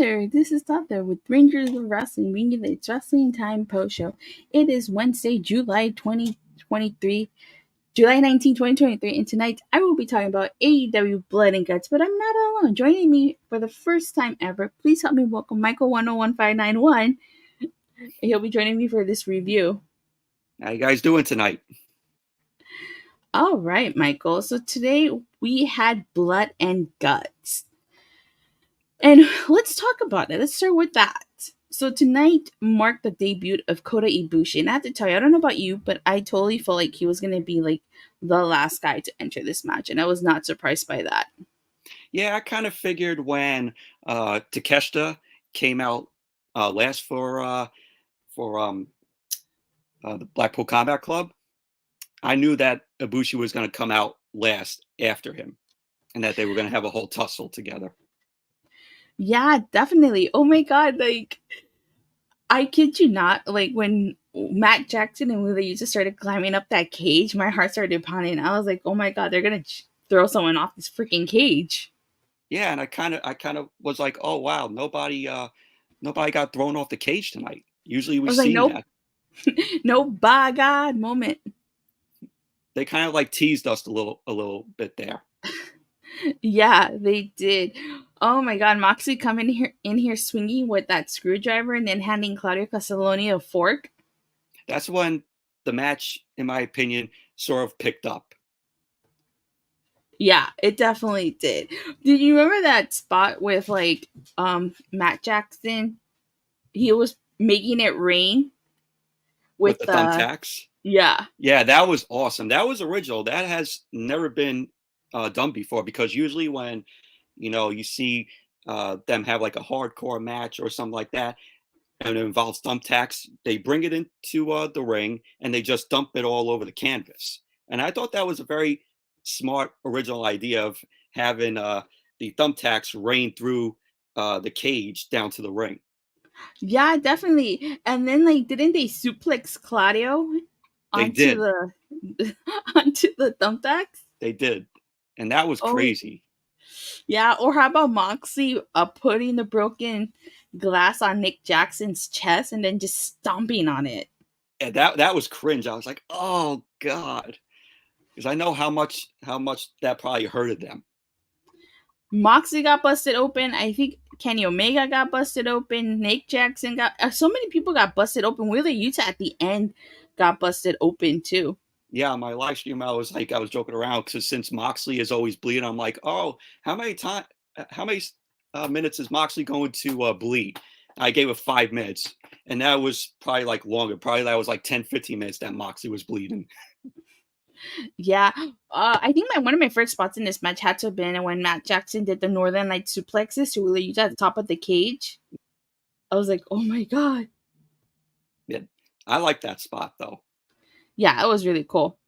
there, this is Datila with Rangers of Wrestling, bringing the Wrestling Time Post Show. It is Wednesday, July 2023, July 19, 2023, and tonight I will be talking about AEW Blood and Guts, but I'm not alone. Joining me for the first time ever, please help me welcome Michael 101591. He'll be joining me for this review. How you guys doing tonight? All right, Michael. So today we had Blood and Guts. And let's talk about it. Let's start with that. So tonight marked the debut of Kota Ibushi. And I have to tell you, I don't know about you, but I totally felt like he was going to be like the last guy to enter this match. And I was not surprised by that. Yeah, I kind of figured when Takeshita came out last for the Blackpool Combat Club, I knew that Ibushi was going to come out last after him and that they were going to have a whole tussle together. Yeah, definitely. Oh my God. Like, I kid you not. Like, when Matt Jackson and Wheeler Yuta started climbing up that cage, my heart started pounding. I was like, oh my God, they're going to throw someone off this freaking cage. Yeah, and I kind of was like, oh wow, nobody got thrown off the cage tonight. Usually we see nope. that. No, by God moment. They kind of like teased us a little bit there. Yeah, they did. Oh my God, Moxley coming in here swinging with that screwdriver and then handing Claudio Castelloni a fork. That's when the match, in my opinion, sort of picked up. Yeah, it definitely did. Did you remember that spot with like Matt Jackson? He was making it rain with the thumbtacks. Yeah. Yeah, that was awesome. That was original. That has never been done before, because usually when you see them have like a hardcore match or something like that, and it involves thumbtacks, they bring it into the ring and they just dump it all over the canvas. And I thought that was a very smart, original idea of having the thumbtacks rain through the cage down to the ring. Yeah, definitely. And then, like, didn't they suplex Claudio onto the thumbtacks? They did, and that was crazy. Yeah, or how about Moxley putting the broken glass on Nick Jackson's chest and then just stomping on it? Yeah, that was cringe. I was like, oh God, because I know how much that probably hurted them. Moxley got busted open. I think Kenny Omega got busted open. Nick Jackson got so many people got busted open. Wheeler Yuta at the end got busted open too. Yeah, my live stream, I was joking around because since Moxley is always bleeding, I'm like, oh, how many minutes is Moxley going to bleed? I gave it 5 minutes, and that was probably like longer. Probably that was like 10, 15 minutes that Moxley was bleeding. Yeah, I think one of my first spots in this match had to have been when Matt Jackson did the Northern Light suplexes to Wheeler Yuta at the top of the cage. I was like, oh my God. Yeah, I like that spot though. Yeah, it was really cool.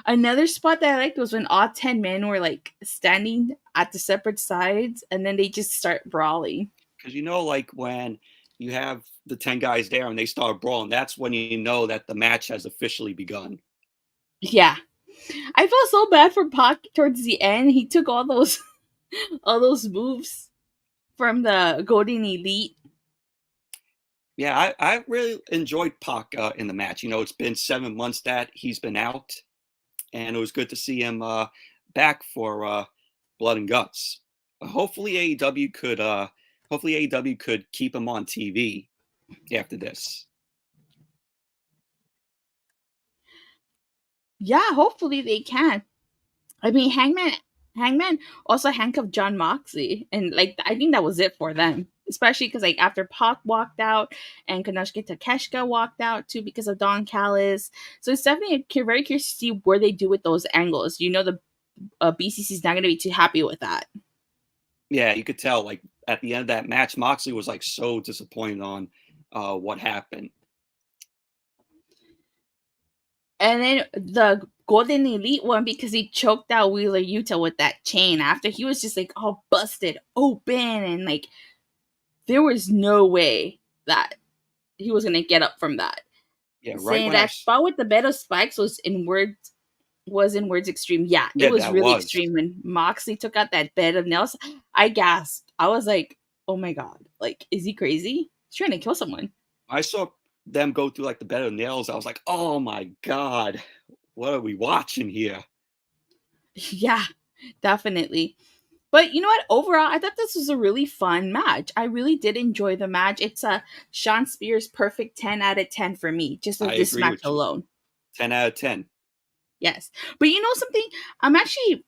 Another spot that I liked was when all 10 men were like standing at the separate sides and then they just start brawling. Because like when you have the 10 guys there and they start brawling, that's when you know that the match has officially begun. Yeah. I felt so bad for Pac towards the end. He took all those moves from the Golden Elite. Yeah, I really enjoyed Pac in the match. It's been 7 months that he's been out, and it was good to see him back for Blood and Guts. Hopefully AEW could keep him on TV after this. Yeah, hopefully they can. I mean, Hangman also handcuffed John Moxley, and like I think that was it for them. Especially because like after Pac walked out and Konosuke Takeshita walked out too because of Don Callis. So it's definitely very curious to see where they do with those angles. The BCC is not going to be too happy with that. Yeah, you could tell like at the end of that match, Moxley was like so disappointed on what happened. And then the Golden Elite one, because he choked out Wheeler Yuta with that chain after he was just like all busted open and like there was no way that he was going to get up from that. Yeah, right. Saying that spot with the bed of spikes was in Words Extreme. Yeah, it was really extreme when Moxley took out that bed of nails. I gasped. I was like, oh my god, like, is he crazy? He's trying to kill someone. I saw them go through like the bed of nails. I was like, oh my god, what are we watching here? Yeah, definitely. But you know what? Overall, I thought this was a really fun match. I really did enjoy the match. It's a Sean Spears perfect 10 out of 10 for me, just I with this agree match with you. alone. 10 out of 10. Yes. But you know something? I'm actually,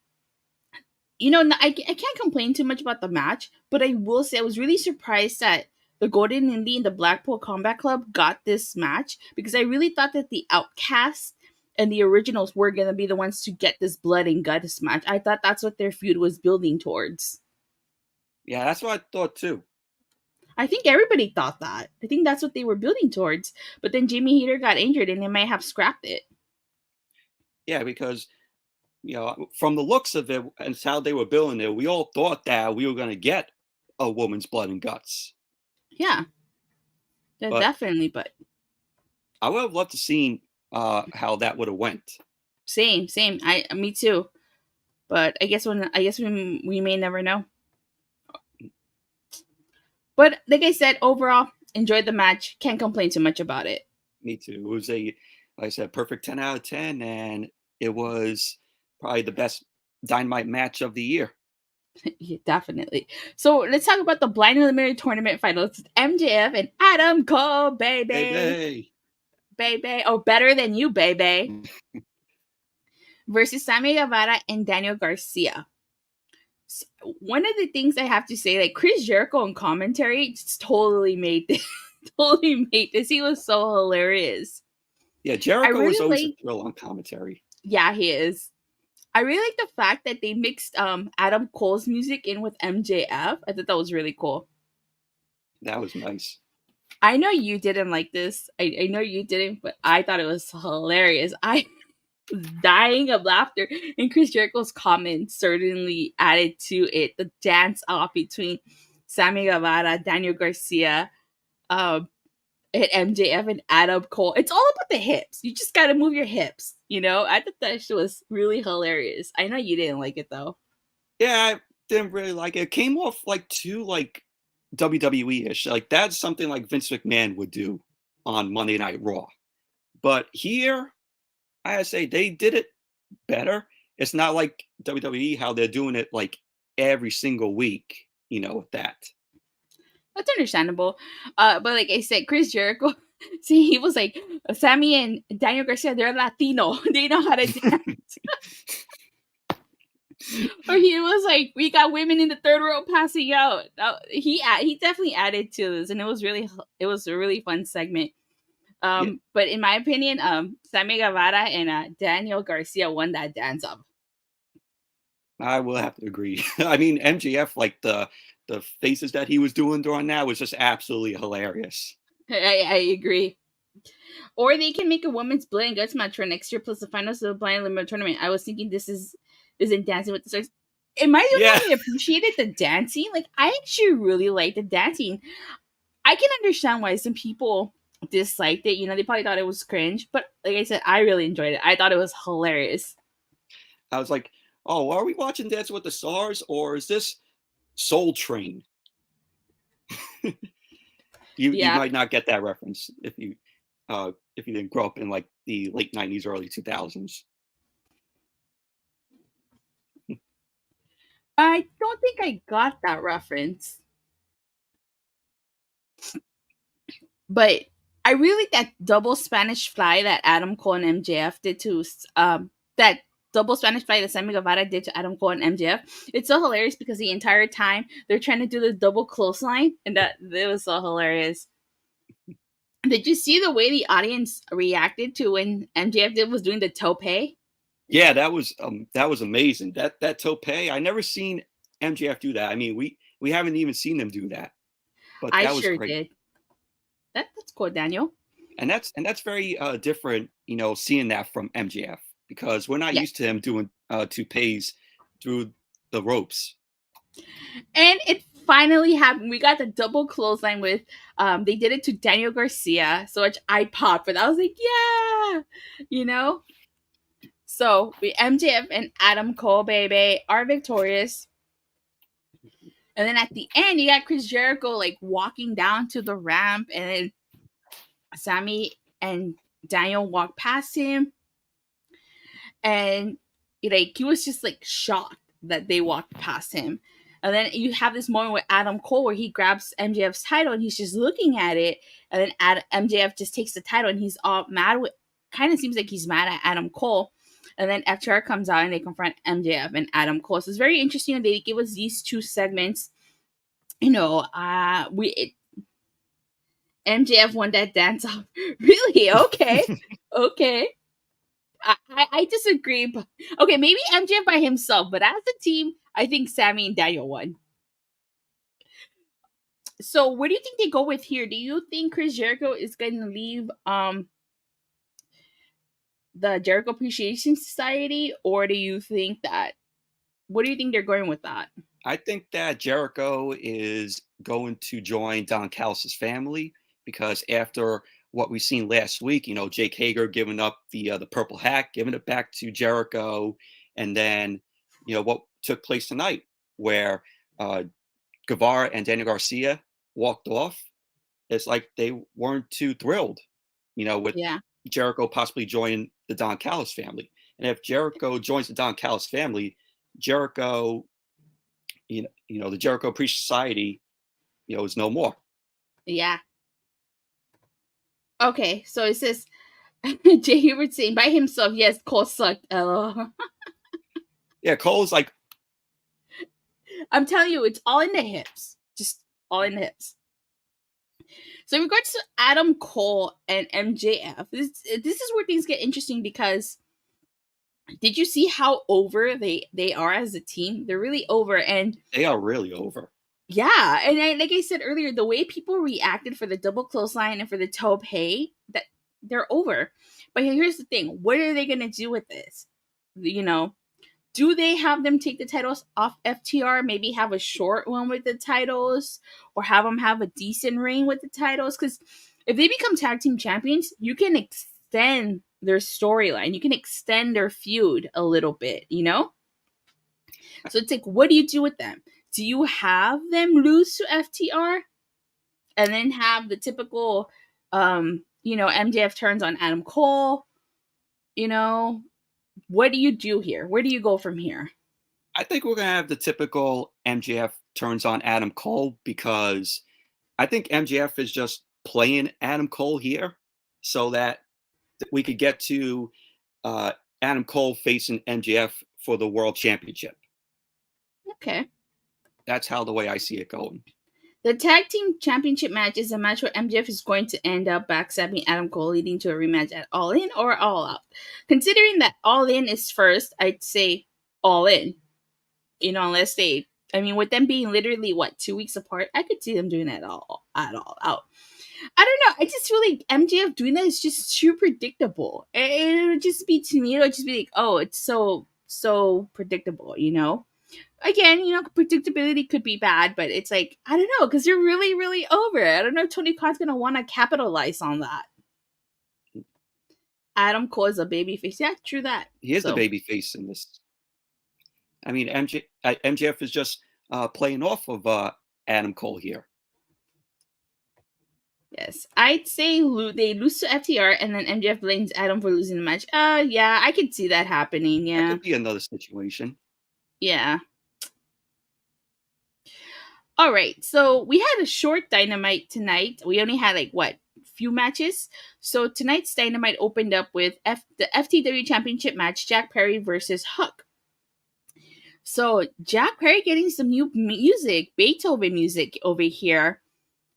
I can't complain too much about the match, but I will say I was really surprised that the Golden Indie and the Blackpool Combat Club got this match because I really thought that the Outcasts and the Originals were going to be the ones to get this blood and guts match. I thought that's what their feud was building towards. Yeah, that's what I thought too. I think everybody thought that. I think that's what they were building towards. But then Jamie Hayter got injured and they might have scrapped it. Yeah, because from the looks of it and how they were building it, we all thought that we were going to get a woman's blood and guts. Yeah, But definitely. But I would have loved to seen how that would have went. same. Me too. But I guess we may never know. But like I said, overall, enjoyed the match. Can't complain too much about it. Me too. It was like I said, perfect 10 out of 10, and it was probably the best Dynamite match of the year. Yeah, definitely. So let's talk about the Blind Eliminator Tournament finals. MJF and Adam Cole, Baby. baby. Oh, better than you, baby. Versus Sammy Guevara and Daniel Garcia. So one of the things I have to say, like Chris Jericho in commentary, just totally made this. Totally made this. He was so hilarious. Yeah, Jericho was always a like, thrill on commentary. Yeah, he is. I really like the fact that they mixed Adam Cole's music in with MJF. I thought that was really cool. That was nice. I know you didn't like this. I know you didn't, but I thought it was hilarious. I was dying of laughter, and Chris Jericho's comments certainly added to it. The dance off between Sammy Guevara, Daniel Garcia, and MJF and Adam Cole. It's all about the hips. You just got to move your hips. I thought that shit was really hilarious. I know you didn't like it though. Yeah, I didn't really like it. It came off like too like WWE-ish. Like that's something like Vince McMahon would do on Monday Night Raw. But here, I gotta say they did it better. It's not like WWE how they're doing it like every single week, with that. That's understandable. But like I said, Chris Jericho, see, he was like, Sammy and Daniel Garcia, they're Latino. They know how to dance. Or he was like, we got women in the third row passing out. He definitely added to this, and it was a really fun segment. Yeah. But in my opinion, Sammy Guevara and Daniel Garcia won that dance up. I will have to agree. I mean, MJF, like the faces that he was doing during that was just absolutely hilarious. I agree. Or they can make a women's blood and guts match for next year plus the finals of the blind limit tournament. I was thinking this isn't Dancing with the Stars. Am I the only one who appreciated the dancing? Like, I actually really like the dancing. I can understand why some people disliked it. They probably thought it was cringe. But like I said, I really enjoyed it. I thought it was hilarious. I was like, oh, are we watching Dancing with the Stars or is this Soul Train? You might not get that reference if you didn't grow up in like the late 90s, early 2000s. I don't think I got that reference. But I really that double Spanish fly that Adam Cole and MJF did to that double Spanish fly that Sammy Guevara did to Adam Cole and MJF. It's so hilarious because the entire time they're trying to do the double clothesline, and that it was so hilarious. Did you see the way the audience reacted to when MJF was doing the tope? Yeah, that was amazing. That tope, I never seen MJF do that. I mean, we haven't even seen them do that. But that was great. Did. That's cool, Daniel. And that's very different, seeing that from MJF because we're not used to him doing toupees through the ropes. And it finally happened. We got the double clothesline with they did it to Daniel Garcia, so which I popped, but I was like, yeah, So we MJF and Adam Cole, baby, are victorious. And then at the end, you got Chris Jericho like walking down to the ramp, and then Sammy and Daniel walk past him, and like he was just like shocked that they walked past him. And then you have this moment with Adam Cole where he grabs MJF's title and he's just looking at it, and then MJF just takes the title and he's all mad with, kind of seems like he's mad at Adam Cole. And then FTR comes out and they confront MJF and Adam Cole. So it's very interesting. They give us these two segments. MJF won that dance off. Really? Okay. Okay. I disagree, but okay, maybe MJF by himself, but as a team, I think Sammy and Daniel won. So where do you think they go with here? Do you think Chris Jericho is going to leave the Jericho Appreciation Society, or do you think that? What do you think they're going with that? I think that Jericho is going to join Don Callis' family because after what we've seen last week, Jake Hager giving up the purple hat, giving it back to Jericho, and then what took place tonight, where Guevara and Daniel Garcia walked off. It's like they weren't too thrilled, with Jericho possibly joining the Don Callis family. And if Jericho joins the Don Callis family, Jericho, the Jericho Appreciation Society, is no more. Yeah. Okay, so it says Jay Hubert saying by himself, yes, Cole sucked. Yeah, Cole's like, I'm telling you, it's all in the hips. Just all in the hips. So in regards to Adam Cole and MJF, this is where things get interesting because did you see how over they are as a team? They're really over, and they are really over. Yeah, and like I said earlier, the way people reacted for the double clothesline and for the tope, that they're over. But here's the thing: what are they gonna do with this? Do they have them take the titles off FTR? Maybe have a short one with the titles, or have them have a decent reign with the titles? Because if they become tag team champions, you can extend their storyline. You can extend their feud a little bit, So it's like, what do you do with them? Do you have them lose to FTR and then have the typical, MJF turns on Adam Cole? What do you do here? Where do you go from here? I think we're going to have the typical MJF turns on Adam Cole because I think MJF is just playing Adam Cole here so that we could get to Adam Cole facing MJF for the World Championship. Okay. That's how the way I see it going. The tag team championship match is a match where MJF is going to end up backstabbing Adam Cole, leading to a rematch at All In or All Out. Considering that All In is first, I'd say All In. Unless with them being literally 2 weeks apart, I could see them doing that all out. I don't know. I just feel like MJF doing that is just too predictable. It would just be, to me, it would just be like, oh, it's so predictable, Again, predictability could be bad, but it's like, I don't know, because you're really, really over. I don't know if Tony Khan's going to want to capitalize on that. Adam Cole is a babyface. Yeah, true that. He is the babyface in this. I mean, MJF is just playing off of Adam Cole here. Yes, I'd say they lose to FTR, and then MJF blames Adam for losing the match. Yeah, I could see that happening. Yeah, that could be another situation. Yeah. All right, so we had a short Dynamite tonight. We only had few matches. So tonight's Dynamite opened up with the FTW Championship match, Jack Perry versus Hook. So Jack Perry getting some new music, Beethoven music over here.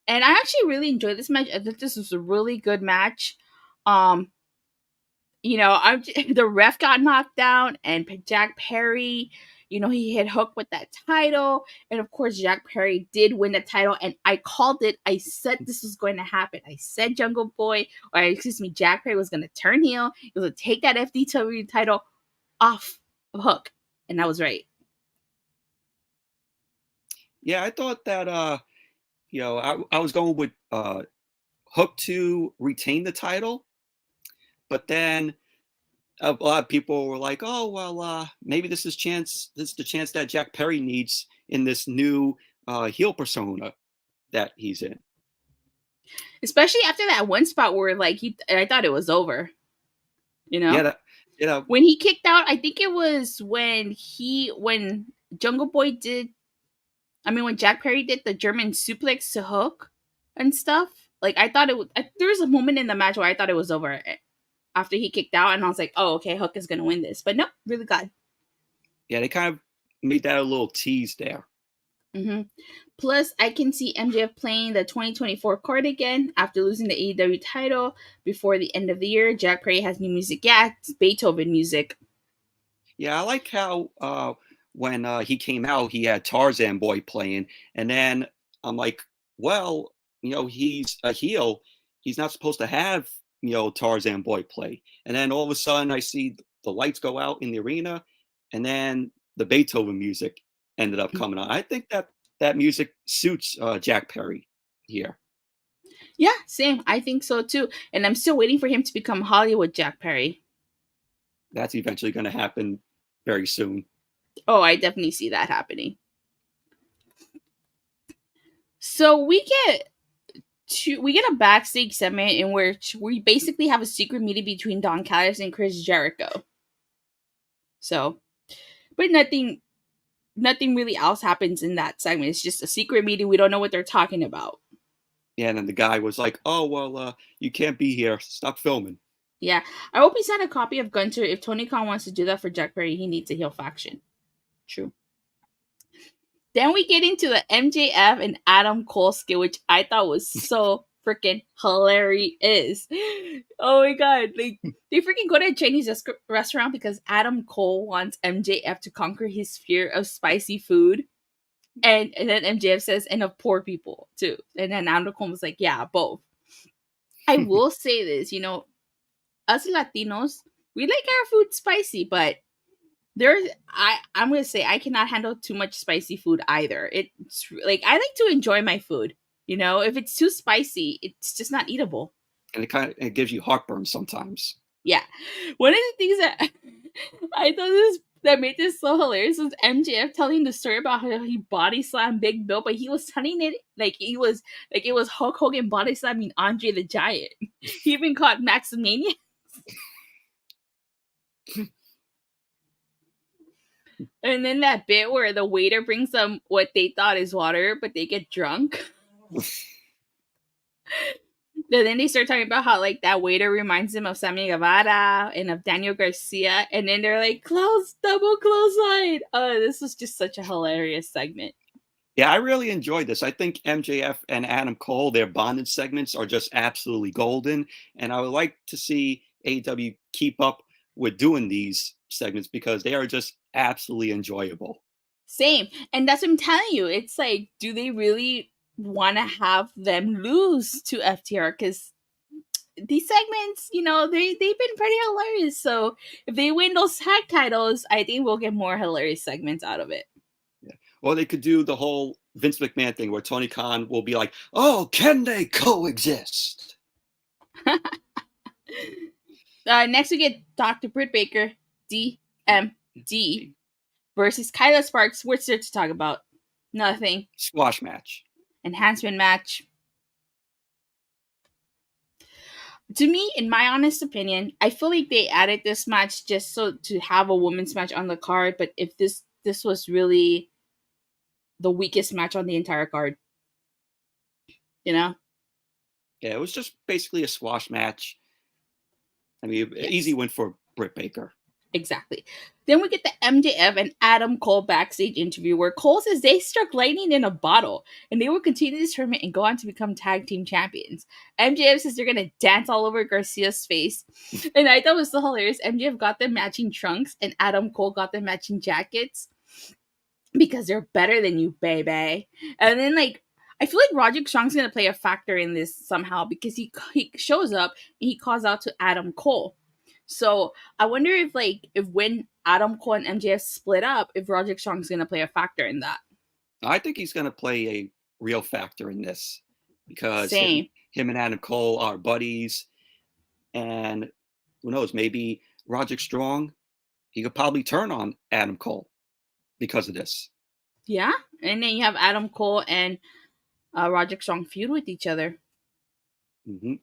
And I actually really enjoyed this match. I thought this was a really good match. The ref got knocked down, and Jack Perry, he hit Hook with that title. And of course, Jack Perry did win the title. And I called it. I said this was going to happen. I said Jack Perry was going to turn heel. He was going to take that FTW title off of Hook. And I was right. Yeah, I thought that, I was going with Hook to retain the title. But then a lot of people were like, oh, well, maybe this is the chance that Jack Perry needs in this new heel persona that he's in. Especially after that one spot where like I thought it was over. You know? When he kicked out, I think it was when Jungle Boy when Jack Perry did the German suplex to Hook and stuff. Like I thought there was a moment in the match where I thought it was over after he kicked out, and I was like, oh, okay, Hook is gonna win this. But no, really good. Yeah, they kind of made that a little tease there. Mm-hmm. Plus, I can see MJF playing the 2024 card again after losing the AEW title before the end of the year. Jack Perry has new music. Yeah, it's Beethoven music. Yeah, I like how when he came out, he had Tarzan Boy playing, and then I'm like, well, he's a heel. He's not supposed to have Tarzan Boy play. And then all of a sudden, I see the lights go out in the arena, and then the Beethoven music ended up coming on. I think that music suits Jack Perry here. Yeah, same. I think so too. And I'm still waiting for him to become Hollywood Jack Perry. That's eventually going to happen very soon. Oh, I definitely see that happening. So we get a backstage segment in which we basically have a secret meeting between Don Callis and Chris Jericho. So, but nothing really else happens in that segment. It's just a secret meeting. We don't know what they're talking about. Yeah, and then the guy was like, "Oh well, you can't be here. Stop filming." Yeah, I hope he sent a copy of Gunter. If Tony Khan wants to do that for Jack Perry, he needs a heel faction. True. Then we get into the MJF and Adam Cole skit, which I thought was so freaking hilarious. Oh my god. Like, they freaking go to a Chinese restaurant because Adam Cole wants MJF to conquer his fear of spicy food. And then MJF says, and of poor people too. And then Adam Cole was like, yeah, both. I will say this, us Latinos, we like our food spicy, but I'm gonna say I cannot handle too much spicy food either. It's like I like to enjoy my food. If it's too spicy, it's just not eatable. And it gives you heartburn sometimes. Yeah, one of the things that I thought that made this so hilarious was MJF telling the story about how he body slammed Big Bill, but he was telling it like it was Hulk Hogan body slamming Andre the Giant. He even caught Maximania. And then that bit where the waiter brings them what they thought is water, but they get drunk. Then they start talking about how like that waiter reminds them of Sammy Guevara and of Daniel Garcia. And then they're like, double clothesline. Oh, this was just such a hilarious segment. Yeah, I really enjoyed this. I think MJF and Adam Cole, their bonded segments are just absolutely golden. And I would like to see AEW keep up with doing these segments because they are just absolutely enjoyable. Same. And that's what I'm telling you. It's like, do they really want to have them lose to FTR? Because these segments, they've been pretty hilarious. So if they win those tag titles, I think we'll get more hilarious segments out of it. Yeah. Well, they could do the whole Vince McMahon thing where Tony Khan will be like, "Oh, can they coexist?" Next, we get Dr. Britt Baker, D.M.D. versus Kayla Sparks. What's there to talk about? Nothing. Squash match. Enhancement match. To me, in my honest opinion, I feel like they added this match just so to have a women's match on the card. But if this was really the weakest match on the entire card, Yeah, it was just basically a squash match. I mean, yes. Easy win for Britt Baker. Exactly. Then we get the MJF and Adam Cole backstage interview where Cole says they struck lightning in a bottle and they will continue this tournament and go on to become tag team champions. MJF says they're going to dance all over Garcia's face. And I thought it was so hilarious. MJF got them matching trunks and Adam Cole got them matching jackets because they're better than you, baby. And then, I feel like Roderick Strong's going to play a factor in this somehow because he shows up and he calls out to Adam Cole. So I wonder if when Adam Cole and MJF split up, if Roderick Strong's going to play a factor in that. I think he's going to play a real factor in this because him and Adam Cole are buddies. And who knows, maybe Roderick Strong, he could probably turn on Adam Cole because of this. Yeah, and then you have Adam Cole and Roderick Strong feud with each other. Hmm.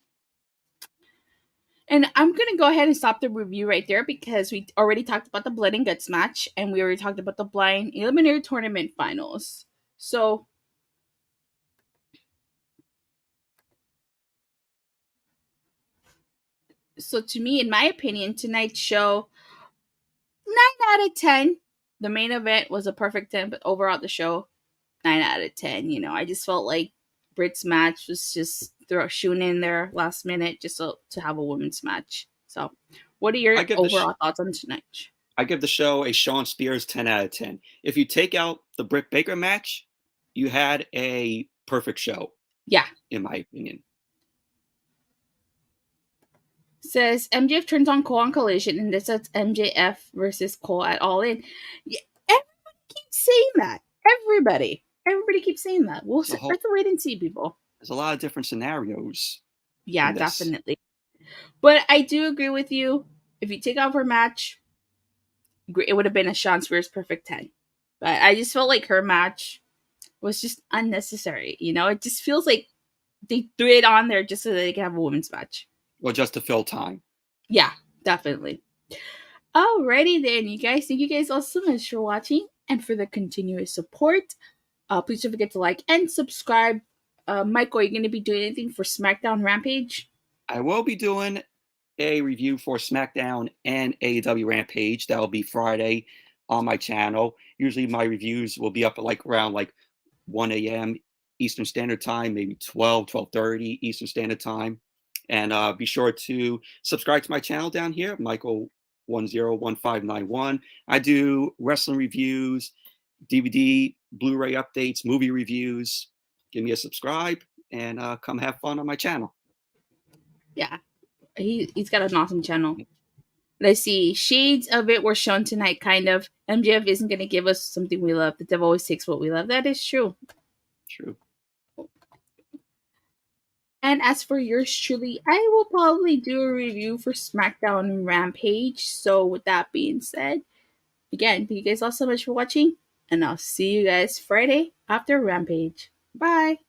And I'm gonna go ahead and stop the review right there because we already talked about the Blood and Guts match, and we already talked about the Blind Eliminator Tournament finals. So to me, in my opinion, tonight's show 9 out of 10. The main event was a perfect 10, but overall the show 9 out of 10. I just felt like Britt's match was just shooting in there last minute just to have a women's match. So, what are I your give the overall thoughts on tonight? I give the show a Sean Spears 10 out of 10. If you take out the Britt Baker match, you had a perfect show, Yeah. in my opinion. Says MJF turns on Cole on Collision, and this sets MJF versus Cole at All In. Yeah, everybody keeps saying that. Everybody keeps saying that. We'll have to wait and see, people. There's a lot of different scenarios. Yeah, definitely. But I do agree with you. If you take out her match, it would have been a Sean Spears perfect 10. But I just felt like her match was just unnecessary. It just feels like they threw it on there just so that they can have a women's match. Or just to fill time. Yeah, definitely. Alrighty then, you guys. Thank you guys all so much for watching and for the continuous support. Please don't forget to like and subscribe. Michael, are you going to be doing anything for SmackDown Rampage? I will be doing a review for SmackDown and AEW Rampage. That'll be Friday on my channel. Usually my reviews will be up at around 1 a.m. Eastern Standard Time, maybe 12:30 Eastern Standard Time. And be sure to subscribe to my channel down here, Michael101591. I do wrestling reviews, DVD, Blu-ray updates, movie reviews. Give me a subscribe and come have fun on my channel. Yeah, he's got an awesome channel. Let's see. Shades of it were shown tonight, kind of. MJF isn't going to give us something we love. The devil always takes what we love. That is true. True. And as for yours truly, I will probably do a review for SmackDown and Rampage. So with that being said, again, thank you guys all so much for watching. And I'll see you guys Friday after Rampage. Bye.